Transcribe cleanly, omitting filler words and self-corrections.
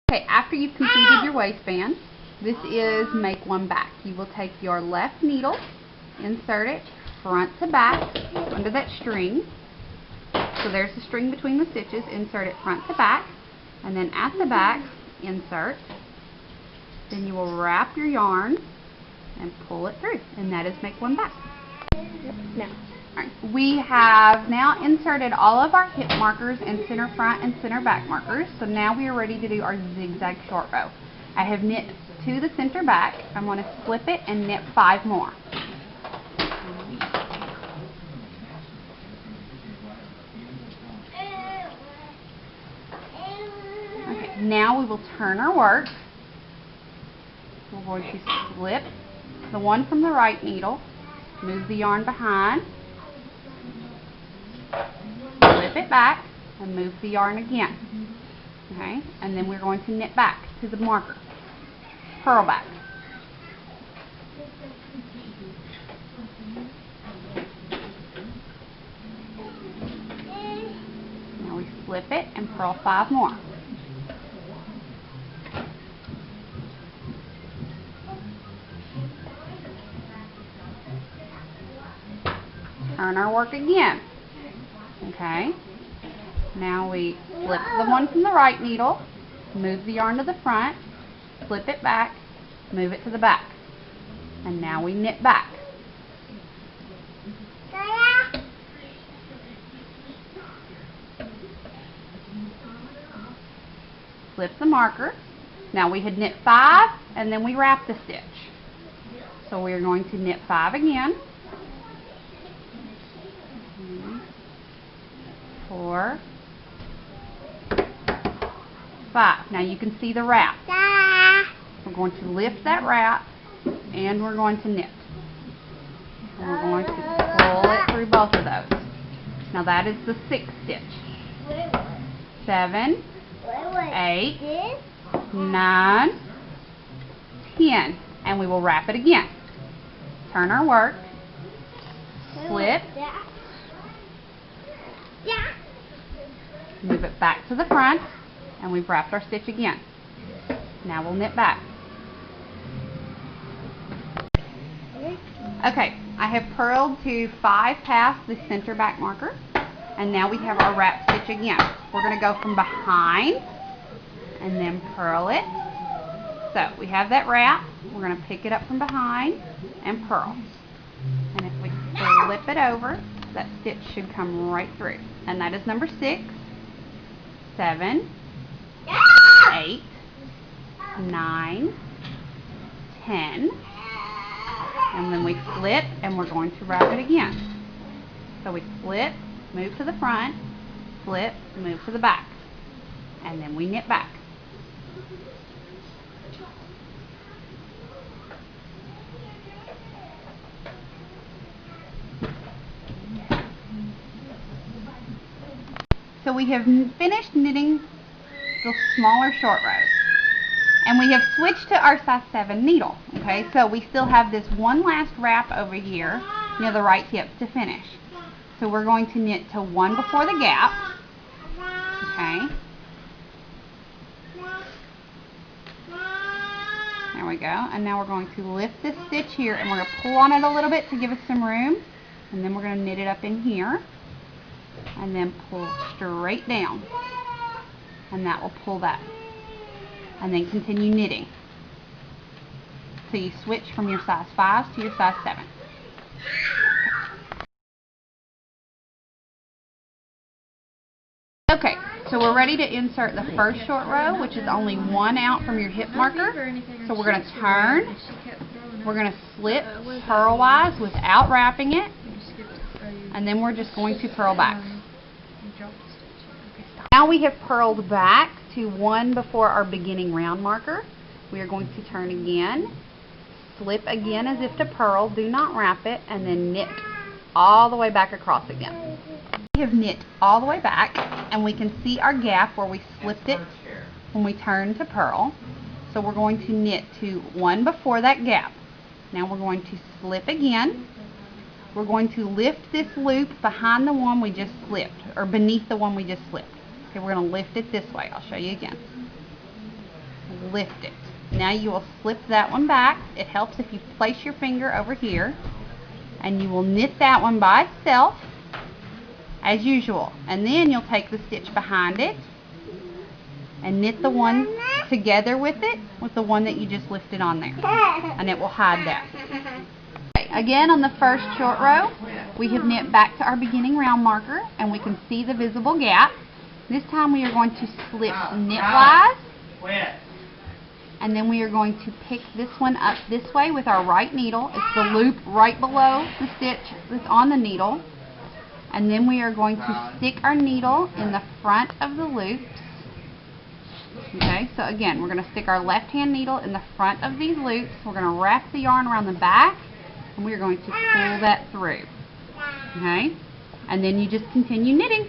Okay, after you've completed your waistband, this is make one back. You will take your left needle, insert it front to back under that string. So there's the string between the stitches, insert it front to back, and then at the back, insert. Then you will wrap your yarn and pull it through, and that is make one back. No. Alright, we have now inserted all of our hip markers and center front and center back markers, so now we are ready to do our zigzag short row. I have knit to the center back. I'm going to slip it and knit 5 more. Okay, now we will turn our work. We're going to slip the one from the right needle, move the yarn behind, flip it back, and move the yarn again. Okay, and then we're going to knit back to the marker. Purl back. Now we slip it and purl 5 more. Turn our work again. Okay, now we flip the one from the right needle, move the yarn to the front, flip it back, move it to the back, and now we knit back. Flip the marker. Now we had knit 5 and then we wrap the stitch. So we are going to knit 5 again. 4, 5. Now you can see the wrap. We're going to lift that wrap and we're going to knit. And we're going to pull it through both of those. Now that is the 6th stitch. 7, 8, 9, 10. And we will wrap it again. Turn our work. Slip. Move it back to the front, and we've wrapped our stitch again. Now we'll knit back. Okay, I have purled to 5 past the center back marker, and now we have our wrap stitch again. We're going to go from behind and then purl it. So we have that wrap. We're going to pick it up from behind and purl. And if we flip it over, that stitch should come right through. And that is number 6, 7, 8, 9, 10. And then we flip and we're going to wrap it again. So we flip, move to the front, flip, move to the back. And then we knit back. So we have finished knitting the smaller short rows. And we have switched to our size 7 needle. Okay, so we still have this one last wrap over here near the right hip to finish. So we're going to knit to 1 before the gap. Okay. There we go. And now we're going to lift this stitch here and we're going to pull on it a little bit to give us some room. And then we're going to knit it up in here. And then pull straight down, and that will pull that, and then continue knitting so you switch from your size 5 to your size 7. Okay, so we're ready to insert the first short row, which is only 1 out from your hip marker. So we're going to turn, we're going to slip purlwise without wrapping it, and then we're just going to purl back. Now we have purled back to 1 before our beginning round marker. We are going to turn again, slip again as if to purl, do not wrap it, and then knit all the way back across again. We have knit all the way back, and we can see our gap where we slipped it when we turned to purl. So we're going to knit to 1 before that gap. Now we're going to slip again. We're going to lift this loop behind the one we just slipped, or beneath the one we just slipped. Okay, we're going to lift it this way. I'll show you again. lift it. Now you will slip that one back. It helps if you place your finger over here, and you will knit that one by itself as usual, and then you'll take the stitch behind it and knit the one together with it, with the one that you just lifted on there, and it will hide that. Okay, again, on the first short row we have knit back to our beginning round marker, and we can see the visible gap. This time we are going to slip knitwise, and then we are going to pick this one up this way with our right needle. It's the loop right below the stitch that's on the needle. And then we are going to stick our needle in the front of the loops. Okay, so again, we're going to stick our left hand needle in the front of these loops. We're going to wrap the yarn around the back, and we are going to pull that through. Okay, and then you just continue knitting.